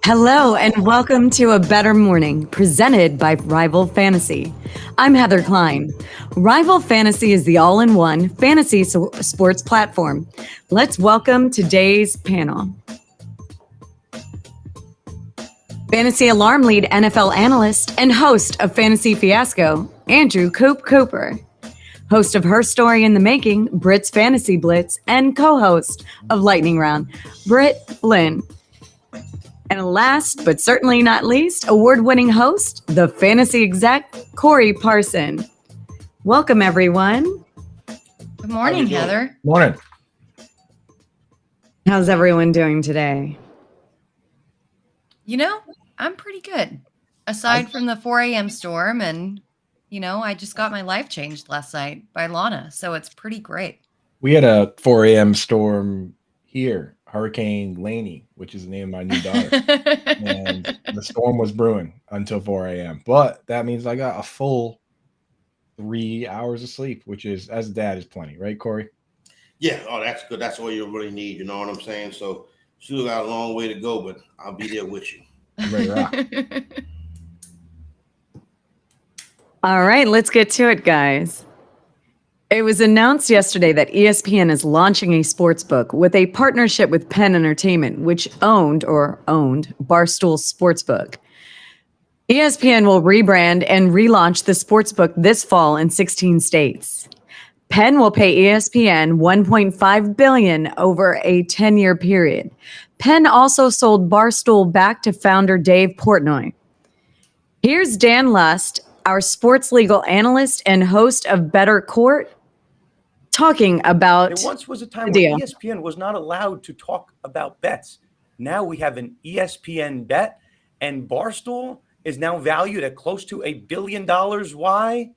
Hello and welcome to A Bettor Morning, presented by Rival Fantasy. I'm Heather Klein. Rival Fantasy is the all-in-one fantasy sports platform. Let's welcome today's panel. Fantasy Alarm lead NFL analyst and host of Fantasy Fiasco, Andrew Coop Cooper. Host of Her Story in the Making, Britt's Fantasy Blitz, and co-host of Lightning Round, Britt Flynn. And last, but certainly not least, award-winning host, the fantasy exec, Corey Parson. Welcome, everyone. Good morning, Heather. Morning. How's everyone doing today? You know, I'm pretty good. Aside from the 4 a.m. storm, and, I just got my life changed last night by Lana, so it's pretty great. We had a 4 a.m. storm here, Hurricane Laney, which is the name of my new daughter. And the storm was brewing until 4 a.m. But that means I got a full 3 hours of sleep, which is, as a dad, is plenty. Right, Corey? Yeah. Oh, that's good. That's all you really need. You know what I'm saying? So still got a long way to go, but I'll be there with you. I'm ready to rock. All right, let's get to it, guys. It was announced yesterday that ESPN is launching a sportsbook with a partnership with Penn Entertainment, which owned Barstool Sportsbook. ESPN will rebrand and relaunch the sportsbook this fall in 16 states. Penn will pay ESPN $1.5 billion over a 10-year period. Penn also sold Barstool back to founder Dave Portnoy. Here's Dan Lust, our sports legal analyst and host of Bettor Court, talking about there once was a time when ESPN was not allowed to talk about bets. Now we have an ESPN bet, and Barstool is now valued at close to $1 billion. Why?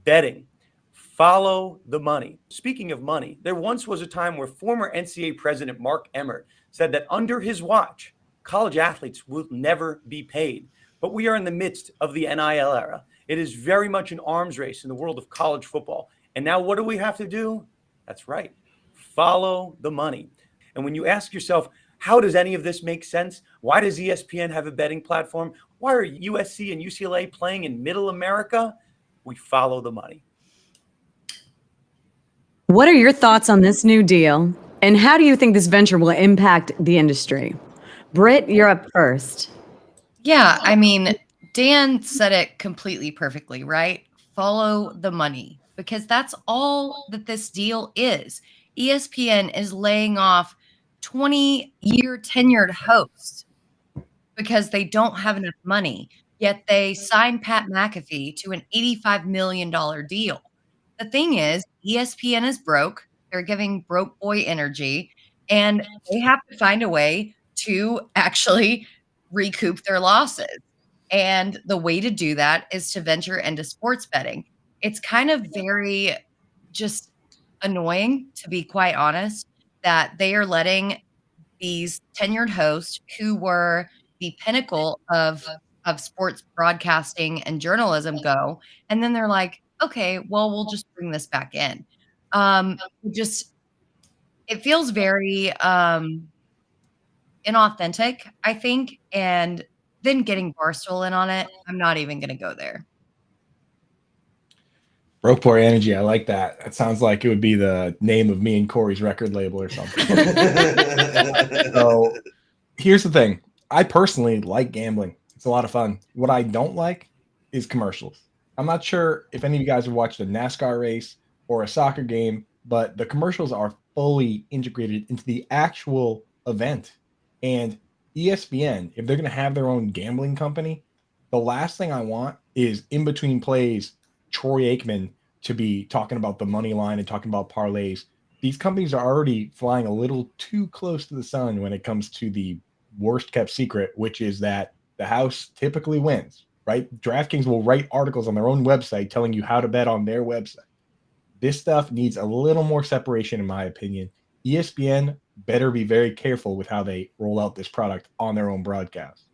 Betting. Follow the money. Speaking of money, there once was a time where former NCAA president Mark Emmert said that under his watch, college athletes will never be paid. But we are in the midst of the NIL era. It is very much an arms race in the world of college football. And now what do we have to do? That's right. Follow the money. And when you ask yourself, how does any of this make sense? Why does ESPN have a betting platform? Why are USC and UCLA playing in middle America? We follow the money. What are your thoughts on this new deal? And how do you think this venture will impact the industry? Britt, you're up first. Yeah, I mean, Dan said it completely perfectly, right? Follow the money, because that's all that this deal is. ESPN is laying off 20-year tenured hosts because they don't have enough money, yet they signed Pat McAfee to an $85 million deal. The thing is, ESPN is broke. They're giving broke boy energy, and they have to find a way to actually recoup their losses. And the way to do that is to venture into sports betting. It's kind of very just annoying, to be quite honest, that they are letting these tenured hosts who were the pinnacle of sports broadcasting and journalism go. And then they're like, okay, well, we'll just bring this back in. It feels very inauthentic, I think. And then getting Barstool in on it, I'm not even going to go there. Broke boy energy. I like that. That sounds like it would be the name of me and Corey's record label or something. So here's the thing. I personally like gambling. It's a lot of fun. What I don't like is commercials. I'm not sure if any of you guys have watched a NASCAR race or a soccer game, but the commercials are fully integrated into the actual event. And ESPN, if they're going to have their own gambling company, the last thing I want is in between plays Troy Aikman to be talking about the money line and talking about parlays. These companies are already flying a little too close to the sun when it comes to the worst kept secret, which is that the house typically wins, right? DraftKings will write articles on their own website telling you how to bet on their website. This stuff needs a little more separation, in my opinion. ESPN better be very careful with how they roll out this product on their own broadcast.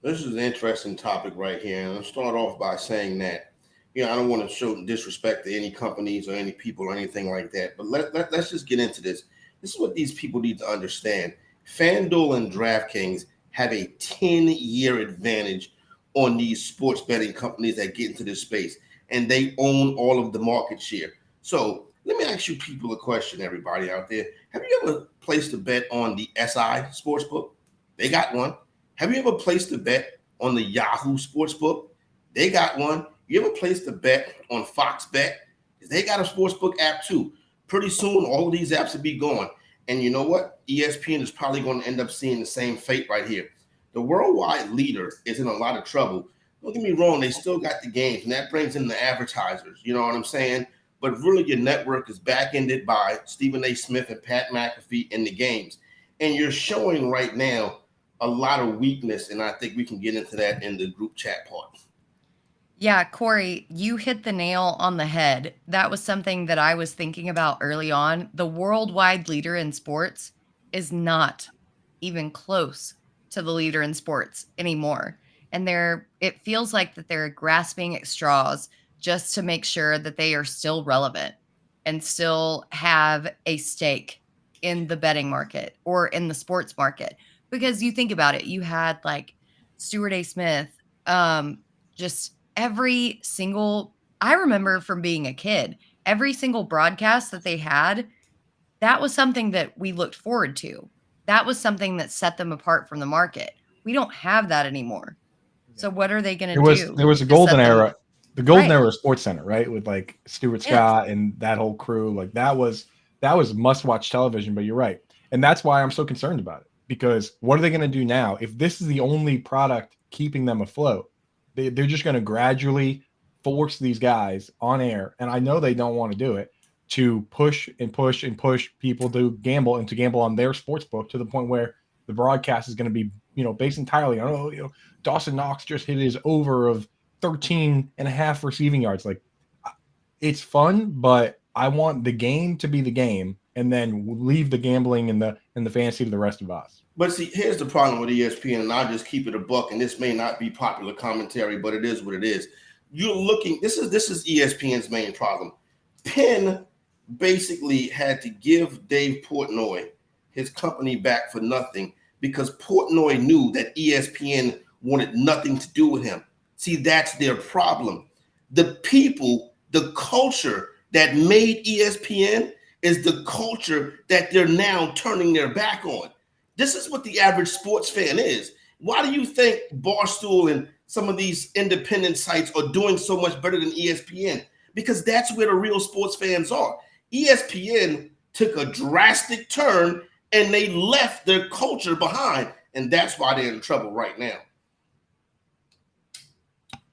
This is an interesting topic right here. And I'll start off by saying that, I don't want to show disrespect to any companies or any people or anything like that. But let's just get into this. This is what these people need to understand. FanDuel and DraftKings have a 10-year advantage on these sports betting companies that get into this space, and they own all of the market share. So let me ask you people a question, everybody out there. Have you ever placed a bet on the SI Sportsbook? They got one. Have you ever placed a bet on the Yahoo Sportsbook? They got one. You ever placed a bet on Fox Bet? They got a sportsbook app too. Pretty soon, all of these apps will be gone. And you know what? ESPN is probably going to end up seeing the same fate right here. The worldwide leader is in a lot of trouble. Don't get me wrong, they still got the games, and that brings in the advertisers. You know what I'm saying? But really, your network is back-ended by Stephen A. Smith and Pat McAfee in the games. And you're showing right now a lot of weakness, and I think we can get into that in the group chat part. Yeah, Corey, you hit the nail on the head. That was something that I was thinking about early on. The worldwide leader in sports is not even close to the leader in sports anymore. And it feels like that they're grasping at straws just to make sure that they are still relevant and still have a stake in the betting market or in the sports market. Because you think about it, you had like Stuart A. Smith, just every single, I remember from being a kid, every single broadcast that they had, that was something that we looked forward to. That was something that set them apart from the market. We don't have that anymore. So what are they going to do? There was a golden era, the golden Right. era of Sports Center, right? With like Stuart Scott and that whole crew. Like that was must-watch television, but you're right. And that's why I'm so concerned about it. Because what are they going to do now? If this is the only product keeping them afloat, they're just going to gradually force these guys on air. And I know they don't want to do it, to push and push and push people to gamble and to gamble on their sports book to the point where the broadcast is going to be, based entirely on, Dawson Knox just hit his over of 13.5 receiving yards. Like, it's fun, but I want the game to be the game and then leave the gambling and the fantasy to the rest of us. But see, here's the problem with ESPN, and I'll just keep it a buck, and this may not be popular commentary, but it is what it is. You're looking, this is ESPN's main problem. Penn basically had to give Dave Portnoy his company back for nothing because Portnoy knew that ESPN wanted nothing to do with him. See, that's their problem. The people, the culture that made ESPN is the culture that they're now turning their back on. This is what the average sports fan is. Why do you think Barstool and some of these independent sites are doing so much better than ESPN? Because that's where the real sports fans are. ESPN took a drastic turn and they left their culture behind. And that's why they're in trouble right now.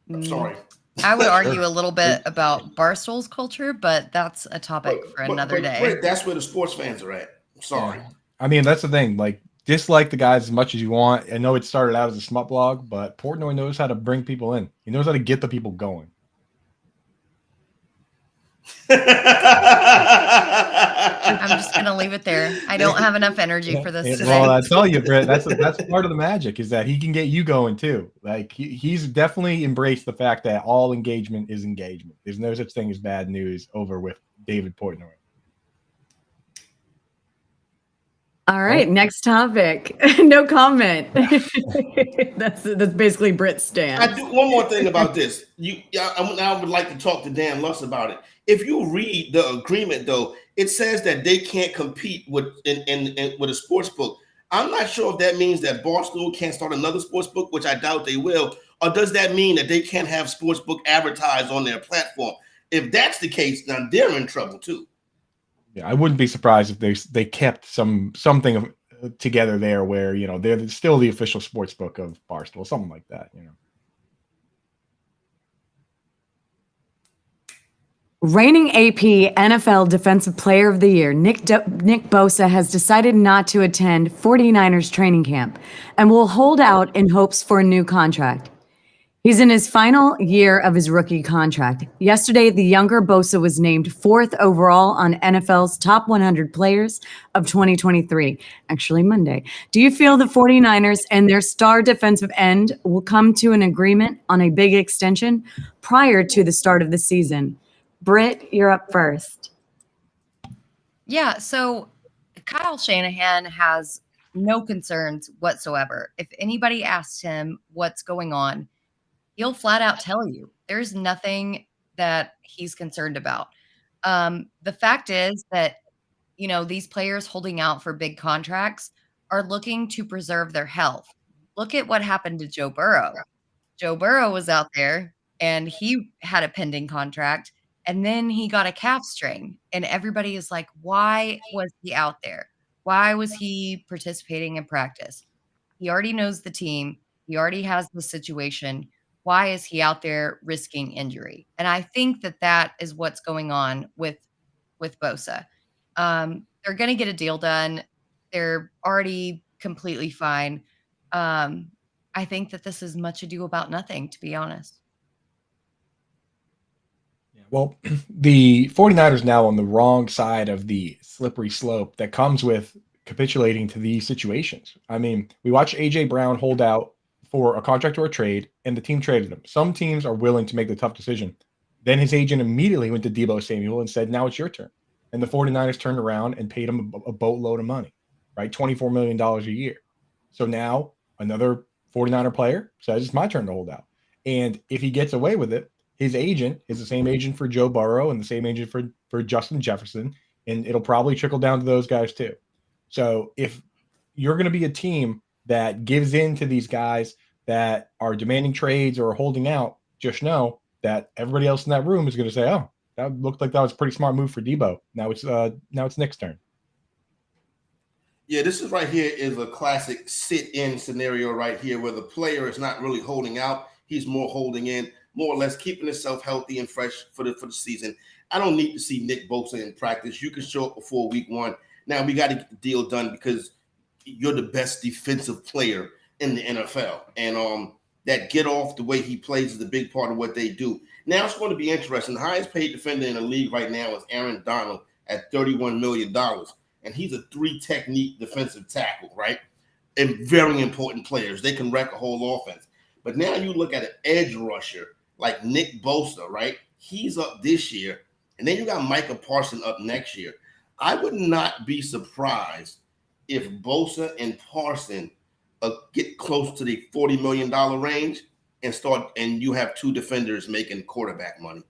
I'm sorry. I would argue a little bit about Barstool's culture, but that's a topic for another day. Britt, that's where the sports fans are at. I'm sorry. Yeah. I mean, that's the thing. Like, dislike the guys as much as you want. I know it started out as a smut blog, but Portnoy knows how to bring people in. He knows how to get the people going. I'm just going to leave it there. I don't have enough energy for this today. Well, I tell you, Britt, that's part of the magic is that he can get you going too. Like he's definitely embraced the fact that all engagement is engagement. There's no such thing as bad news over with David Portnoy. All right, next topic. No comment. That's basically Britt's stance. I do one more thing about this. I would like to talk to Dan Luss about it. If you read the agreement, though, it says that they can't compete with a sports book. I'm not sure if that means that Barstool can't start another sports book, which I doubt they will, or does that mean that they can't have sports book advertised on their platform? If that's the case, now they're in trouble too. Yeah, I wouldn't be surprised if they kept something together there where they're still the official sports book of Barstool, something like that. Reigning AP NFL Defensive Player of the Year, Nick Bosa has decided not to attend 49ers training camp and will hold out in hopes for a new contract. He's in his final year of his rookie contract. Yesterday, the younger Bosa was named 4th overall on NFL's top 100 players of 2023, actually Monday. Do you feel the 49ers and their star defensive end will come to an agreement on a big extension prior to the start of the season? Britt, you're up first. Yeah, so Kyle Shanahan has no concerns whatsoever. If anybody asks him what's going on, he'll flat out tell you. There's nothing that he's concerned about. The fact is that, these players holding out for big contracts are looking to preserve their health. Look at what happened to Joe Burrow. Joe Burrow was out there and he had a pending contract, and then he got a calf strain, and everybody is like, why was he out there? Why was he participating in practice? He already knows the team. He already has the situation. Why is he out there risking injury? And I think that is what's going on with Bosa. They're going to get a deal done. They're already completely fine. I think that this is much ado about nothing, to be honest. Well, the 49ers now on the wrong side of the slippery slope that comes with capitulating to these situations. I mean, we watched A.J. Brown hold out for a contract or a trade, and the team traded him. Some teams are willing to make the tough decision. Then his agent immediately went to Deebo Samuel and said, now it's your turn. And the 49ers turned around and paid him a boatload of money, right? $24 million a year. So now another 49er player says, it's my turn to hold out. And if he gets away with it, his agent is the same agent for Joe Burrow and the same agent for Justin Jefferson, and it'll probably trickle down to those guys too. So if you're going to be a team that gives in to these guys that are demanding trades or holding out, just know that everybody else in that room is going to say, oh, that looked like that was a pretty smart move for Deebo. Now it's Nick's turn. Yeah, this is right here is a classic sit-in scenario right here where the player is not really holding out. He's more holding in, more or less keeping himself healthy and fresh for the season. I don't need to see Nick Bosa in practice. You can show up before week 1. Now we got to get the deal done because you're the best defensive player in the NFL. And that get off the way he plays is a big part of what they do. Now it's going to be interesting. The highest paid defender in the league right now is Aaron Donald at $31 million. And he's a 3-technique defensive tackle, right? And very important players. They can wreck a whole offense. But now you look at an edge rusher like Nick Bosa, right? He's up this year. And then you got Micah Parsons up next year. I would not be surprised if Bosa and Parsons get close to the $40 million range and you have 2 defenders making quarterback money.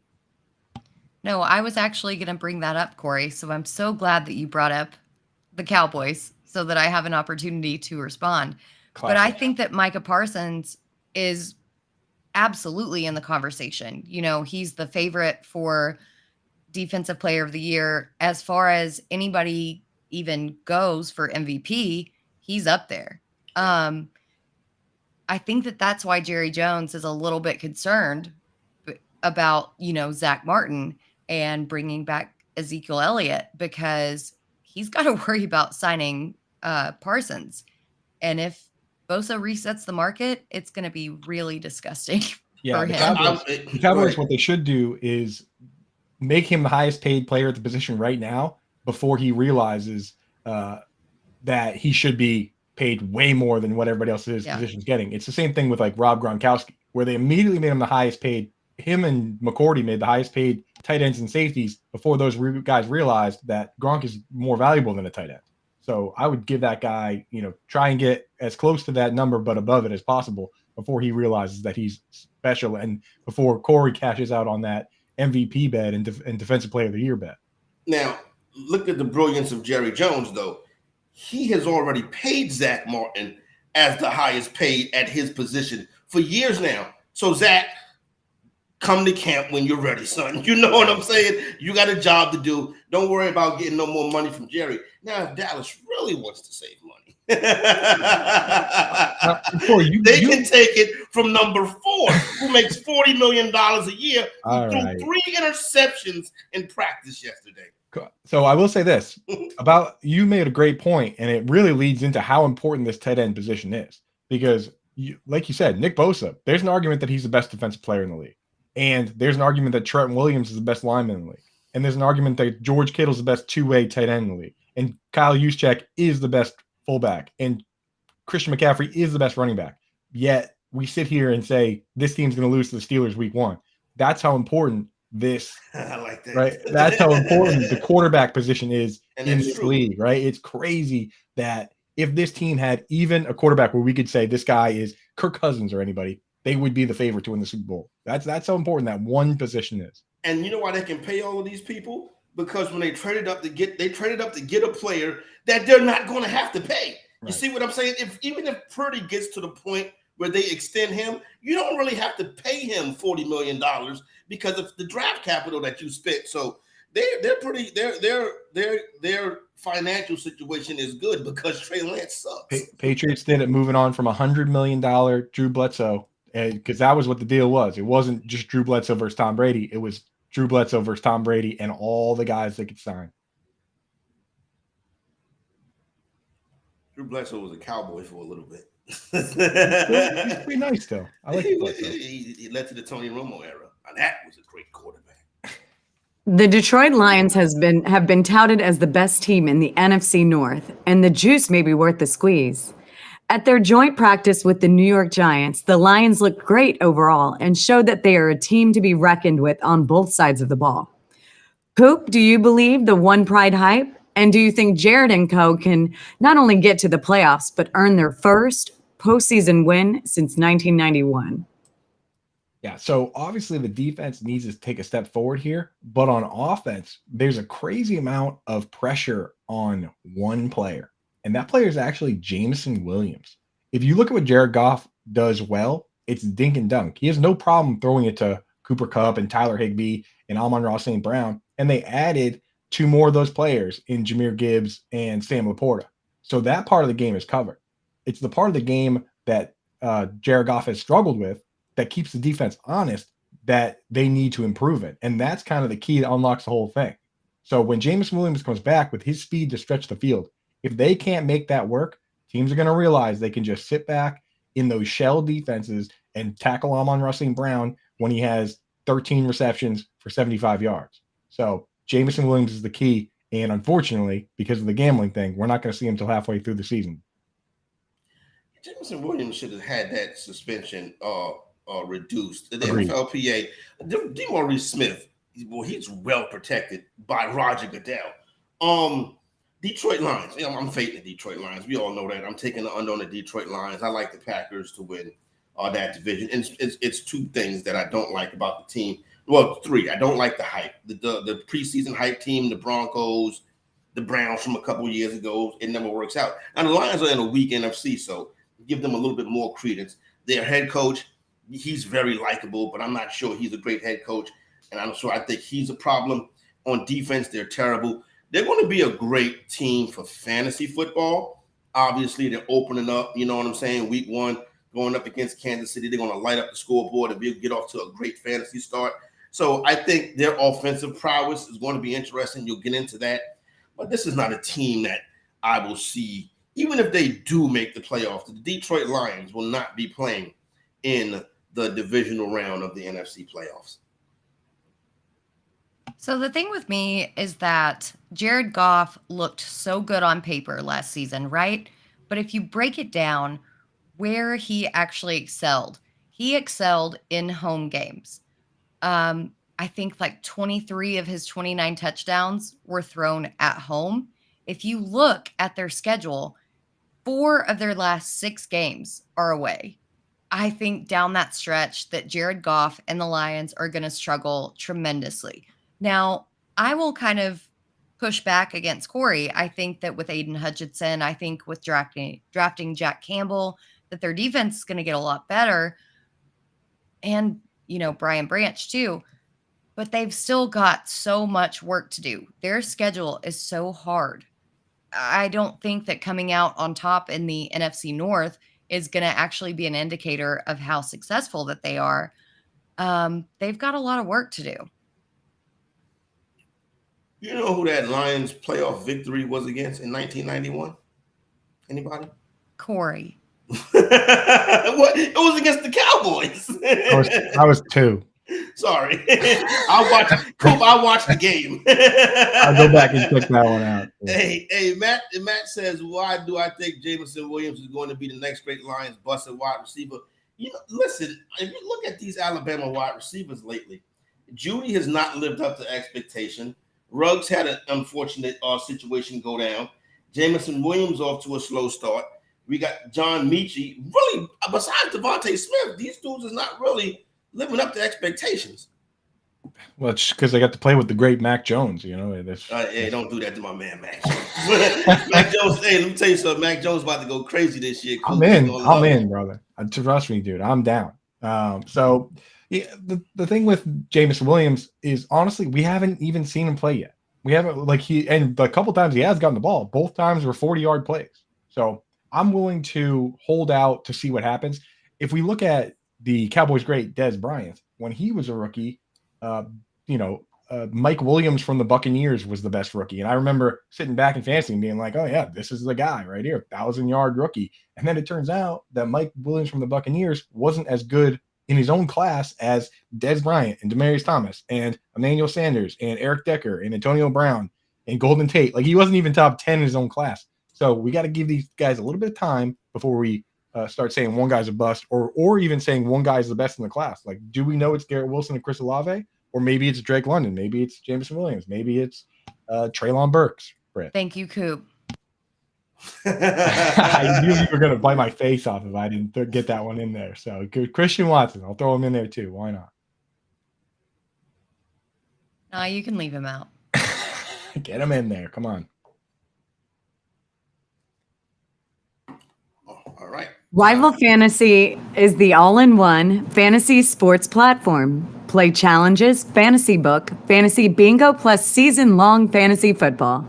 No, I was actually going to bring that up, Corey. So I'm so glad that you brought up the Cowboys so that I have an opportunity to respond. Classic. But I think that Micah Parsons is absolutely in the conversation. He's the favorite for Defensive Player of the Year. As far as anybody even goes for MVP, he's up there. I think that's why Jerry Jones is a little bit concerned about, Zach Martin and bringing back Ezekiel Elliott, because he's got to worry about signing Parsons. And if Bosa resets the market, it's going to be really disgusting for him. The Cowboys, what they should do is make him the highest paid player at the position right now before he realizes that he should be paid way more than what everybody else in his position is getting. It's the same thing with like Rob Gronkowski, where they immediately made him the highest paid. Him and McCourty made the highest paid tight ends and safeties before those guys realized that Gronk is more valuable than a tight end. So I would give that guy, try and get as close to that number, but above it as possible before he realizes that he's special and before Corey cashes out on that MVP bet and Defensive Player of the Year bet. Now, look at the brilliance of Jerry Jones, though. He has already paid Zach Martin as the highest paid at his position for years now. So, Zach, come to camp when you're ready, son. You know what I'm saying? You got a job to do. Don't worry about getting no more money from Jerry. Now, if Dallas really wants to save money, they can take it from number 4, who makes $40 million a year, who threw 3 interceptions in practice yesterday. So I will say this about, you made a great point, and it really leads into how important this tight end position is, because like you said, Nick Bosa, there's an argument that he's the best defensive player in the league. And there's an argument that Trent Williams is the best lineman in the league. And there's an argument that George Kittle's the best 2-way tight end in the league. And Kyle Juszczyk is the best fullback. And Christian McCaffrey is the best running back. Yet we sit here and say this team's going to lose to the Steelers week 1. That's how important this, I like that. Right? That's how important the quarterback position is in this league, right? It's crazy that if this team had even a quarterback where we could say this guy is Kirk Cousins or anybody, they would be the favorite to win the Super Bowl. That's how important that one position is. And you know why they can pay all of these people? Because when they traded up to get a player that they're not going to have to pay. You Right. see what I'm saying? Even if Purdy gets to the point where they extend him, you don't really have to pay him $40 million because of the draft capital that you spent. So their financial situation is good because Trey Lance sucks. Patriots did it, moving on from $100 million Drew Bledsoe, because that was what the deal was. It wasn't just Drew Bledsoe versus Tom Brady. It was Drew Bledsoe versus Tom Brady and all the guys they could sign. Drew Bledsoe was a Cowboy for a little bit. He's pretty nice, though. I like Bledsoe. He led to the Tony Romo era. And that was a great quarterback. The Detroit Lions have been touted as the best team in the NFC North, and the juice may be worth the squeeze. At their joint practice with the New York Giants, the Lions looked great overall and showed that they are a team to be reckoned with on both sides of the ball. Coop, do you believe the One Pride hype? And do you think Jared and co. can not only get to the playoffs, but earn their first postseason win since 1991? Yeah, so obviously the defense needs to take a step forward here, but on offense, there's a crazy amount of pressure on one player, and that player is actually Jameson Williams. If you look at what Jared Goff does well, it's dink and dunk. He has no problem throwing it to Cooper Kupp and Tyler Higbee and Amon-Ra St. Brown, and they added 2 more of those players in Jahmyr Gibbs and Sam Laporta. So that part of the game is covered. It's the part of the game that Jared Goff has struggled with that keeps the defense honest that they need to improve it. And that's kind of the key that unlocks the whole thing. So when Jameson Williams comes back with his speed to stretch the field, if they can't make that work, teams are going to realize they can just sit back in those shell defenses and tackle Amon-Ra St. Brown when he has 13 receptions for 75 yards. So Jameson Williams is the key. And unfortunately, because of the gambling thing, we're not going to see him until halfway through the season. Jameson Williams should have had that suspension reduced. The Agreed. NFLPA, DeMaurice Smith, well, he's well protected by Roger Goodell. Detroit Lions. I'm fading the Detroit Lions. We all know that. I'm taking the under on the Detroit Lions. I like the Packers to win that division. And it's 2 things that I don't like about the team. Well, 3. I don't like the hype. The preseason hype team, the Broncos, the Browns from a couple of years ago, it never works out. And the Lions are in a weak NFC, so give them a little bit more credence. Their head coach, he's very likable, but I'm not sure he's a great head coach. And I'm sure I think he's a problem. On defense, they're terrible. They're going to be a great team for fantasy football. Obviously, they're opening up, you know what I'm saying, week 1, going up against Kansas City. They're going to light up the scoreboard and get off to a great fantasy start. So I think their offensive prowess is going to be interesting. You'll get into that. But this is not a team that I will see, even if they do make the playoffs. The Detroit Lions will not be playing in the divisional round of the NFC playoffs. So the thing with me is that Jared Goff looked so good on paper last season, right? But if you break it down, where he actually excelled in home games. I think like 23 of his 29 touchdowns were thrown at home. If you look at their schedule, 4 of their last 6 games are away. I think down that stretch that Jared Goff and the Lions are going to struggle tremendously. Now, I will kind of push back against Corey. I think that with Aiden Hutchinson, I think with drafting Jack Campbell, that their defense is going to get a lot better. And, Brian Branch too. But they've still got so much work to do. Their schedule is so hard. I don't think that coming out on top in the NFC North is going to actually be an indicator of how successful that they are. They've got a lot of work to do. You know who that Lions playoff victory was against in 1991? Anybody? Corey. What? It was against the Cowboys. I was 2. Sorry. I watched the game. I'll go back and check that one out. Hey, Matt says, why do I think Jameson Williams is going to be the next great Lions busted wide receiver? Listen, if you look at these Alabama wide receivers lately, Judy has not lived up to expectation. Ruggs had an unfortunate situation go down. Jamison Williams off to a slow start. We got John Mechie. Really, besides Devontae Smith, these dudes is not really living up to expectations. Well, it's because they got to play with the great Mac Jones, you know. Hey, don't do that to my man, Mac Jones. Mac Jones, hey, let me tell you something. Mac Jones about to go crazy this year. I'm in, brother. Trust me, dude. I'm down. So yeah, the thing with Jameson Williams is honestly, we haven't even seen him play yet. We haven't and the couple times he has gotten the ball, both times were 40-yard plays. So I'm willing to hold out to see what happens. If we look at the Cowboys' great Dez Bryant, when he was a rookie, Mike Williams from the Buccaneers was the best rookie. And I remember sitting back in fantasy and being like, oh yeah, this is the guy right here, 1,000-yard rookie. And then it turns out that Mike Williams from the Buccaneers wasn't as good in his own class as Dez Bryant and Demaryius Thomas and Emmanuel Sanders and Eric Decker and Antonio Brown and Golden Tate. Like, he wasn't even top 10 in his own class. So we got to give these guys a little bit of time before we start saying one guy's a bust or even saying one guy's the best in the class. Like, do we know it's Garrett Wilson and Chris Olave? Or maybe it's Drake London. Maybe it's Jameson Williams. Maybe it's Treylon Burks. Britt. Thank you, Coop. I knew you were going to bite my face off if I didn't get that one in there. So Christian Watson, I'll throw him in there too. Why not? No, you can leave him out. Get him in there. Come on. All right. Rival Fantasy is the all-in-one fantasy sports platform. Play challenges, Fantasybook, fantasy bingo, plus season-long fantasy football.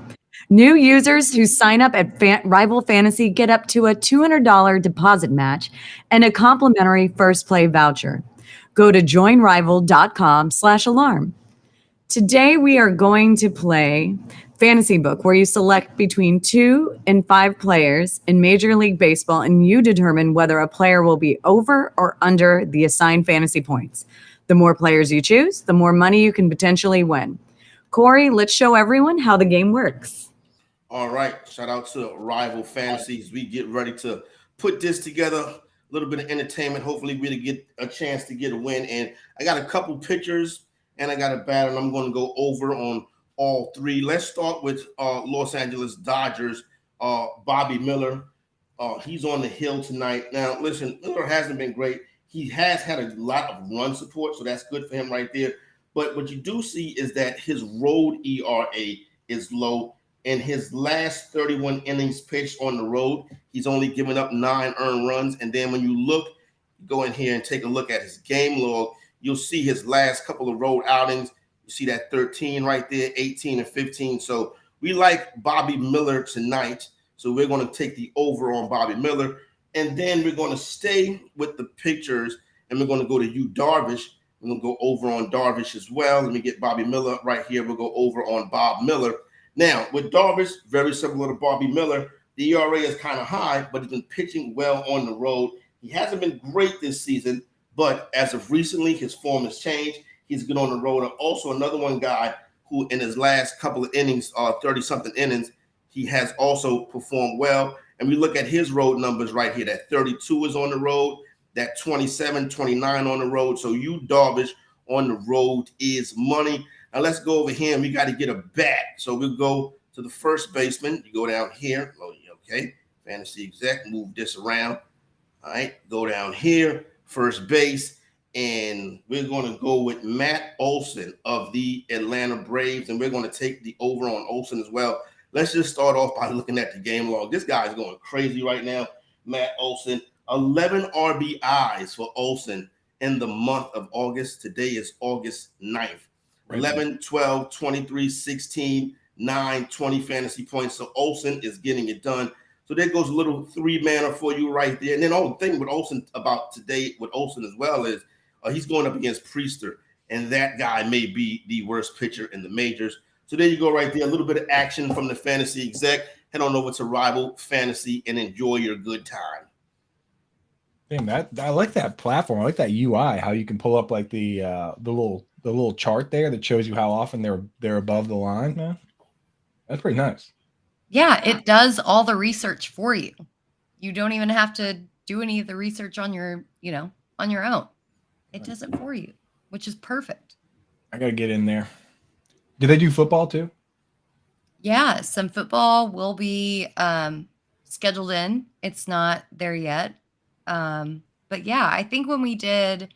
New users who sign up at Rival Fantasy get up to a $200 deposit match and a complimentary first play voucher. Go to joinrival.com/alarm. Today we are going to play Fantasybook, where you select between 2 and 5 players in Major League Baseball, and you determine whether a player will be over or under the assigned fantasy points. The more players you choose, the more money you can potentially win. Corey, let's show everyone how the game works. All right. Shout out to Rival Fantasies. We get ready to put this together. A little bit of entertainment. Hopefully we'll get a chance to get a win. And I got a couple pictures and I got a battle. I'm going to go over on all three. Let's start with Los Angeles Dodgers, Bobby Miller. He's on the hill tonight. Now, listen, Miller hasn't been great. He has had a lot of run support, so that's good for him right there. But what you do see is that his road ERA is low. In his last 31 innings pitched on the road, he's only given up 9 earned runs. And then when you go in here and take a look at his game log, you'll see his last couple of road outings. You see that 13 right there, 18 and 15. So we like Bobby Miller tonight. So we're going to take the over on Bobby Miller. And then we're going to stay with the pictures, and we're going to go to Yu Darvish. We're going to go over on Darvish as well. Let me get Bobby Miller right here. We'll go over on Bob Miller. Now, with Darvish, very similar to Bobby Miller, the ERA is kind of high, but he's been pitching well on the road. He hasn't been great this season, but as of recently, his form has changed. He's good on the road. Also, another one guy who in his last couple of innings, 30-something innings, he has also performed well. And we look at his road numbers right here. That 32 is on the road, that 27, 29 on the road. So Yu Darvish on the road is money. Now let's go over here, and we got to get a bat. So we'll go to the first baseman. You go down here. Okay, fantasy exec, move this around. All right, go down here, first base, and we're going to go with Matt Olson of the Atlanta Braves, and we're going to take the over on Olson as well. Let's just start off by looking at the game log. This guy's going crazy right now. Matt Olson, 11 RBIs for Olson in the month of August. Today is August 9th. 11, 12, 23, 16, 9, 20 fantasy points. So Olson is getting it done. So there goes a little 3-manner for you right there. And then the thing with Olson about today with Olson as well is he's going up against Priester. And that guy may be the worst pitcher in the majors. So there you go right there. A little bit of action from the fantasy exec. Head on over to Rival Fantasy and enjoy your good time. Damn, I like that platform. I like that UI, how you can pull up like the little chart there that shows you how often they're above the line, man. That's pretty nice. Yeah, it does all the research for you. You don't even have to do any of the research on your own. It does it for you, which is perfect. I got to get in there. Do they do football too? Yeah, some football will be scheduled in. It's not there yet. But yeah, I think when we did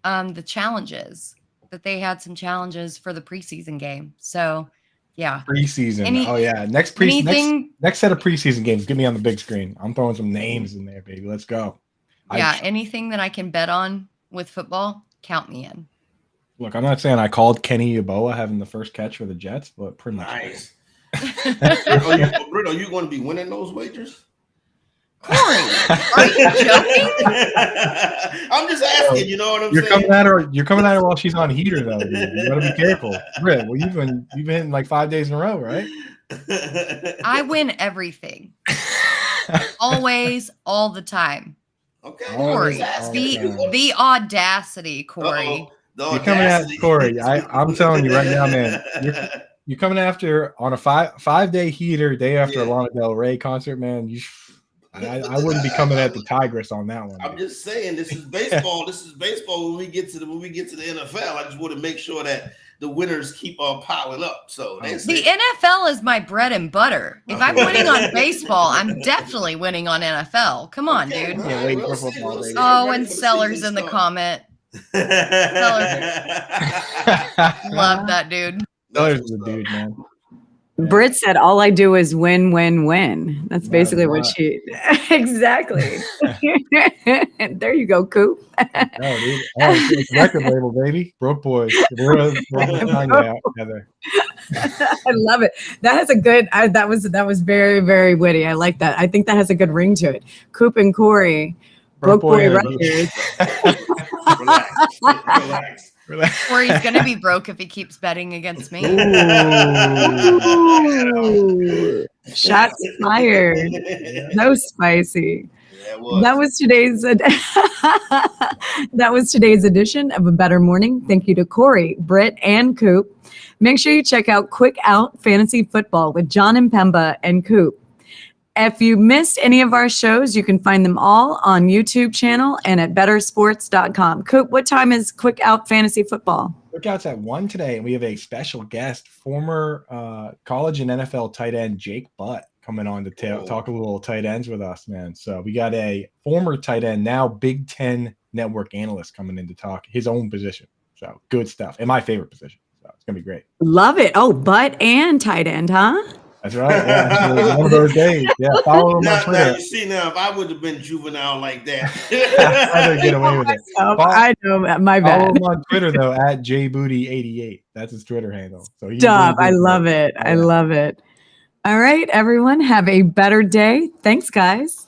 the challenges, that they had some challenges for the preseason game. So yeah. Preseason. Oh yeah. Next set of preseason games. Get me on the big screen. I'm throwing some names in there, baby. Let's go. Yeah, anything that I can bet on with football, count me in. Look, I'm not saying I called Kenny Yeboah having the first catch for the Jets, but pretty much. Nice. Britt, are you going to be winning those wagers? Corey, are you joking? I'm just asking. You know what I'm saying? You're coming at her while she's on heater, though. Dude. You gotta be careful, Britt. Well, you've been hitting like 5 days in a row, right? I win everything, always, all the time. Okay, Corey, the audacity, Corey. You're coming at Corey. I'm telling you right now, man. You're coming after on a 5-day heater, day after a Lana Del Rey concert, man. I wouldn't be coming at the Tigress on that one. I'm just saying, this is baseball. This is baseball. When we get to the NFL, I just want to make sure that the winners keep on piling up. So the NFL is my bread and butter. If I'm winning on baseball, I'm definitely winning on NFL. Come on, dude. Yeah, wait for football. Oh, and Sellers in the comment. Love that dude. Sellers is a dude, man. Britt said, "All I do is win, win, win." That's basically what she. Exactly. There you go, Coop. Oh, dude. It's a record label, baby. Broke Boys. We're out together. I love it. That has a good. That was very, very witty. I like that. I think that has a good ring to it. Coop and Corey, Broke Boy Records. Relax. Corey's gonna be broke if he keeps betting against me. Ooh. Shots fired. No spicy. That was today's edition of A Bettor Morning. Thank you to Corey, Britt, and Coop. Make sure you check out Quick Out Fantasy Football with John and Pemba and Coop. If you missed any of our shows, you can find them all on YouTube channel and at bettorsports.com. Coop, what time is Quick Out Fantasy Football? Quick Out's at 1 today, and we have a special guest, former college and NFL tight end Jake Butt, coming on to talk a little tight ends with us, man. So we got a former tight end, now Big Ten network analyst coming in to talk his own position. So good stuff, and my favorite position. So it's going to be great. Love it. Oh, Butt and tight end, huh? That's right. Yeah, it's one of those days. Yeah, follow him on Twitter. Now, you see, if I would have been juvenile like that, I'd get away with it. I know, my bad. Follow him on Twitter though at jbooty88. That's his Twitter handle. So stop. I love it. I love it. All right, everyone, have a better day. Thanks, guys.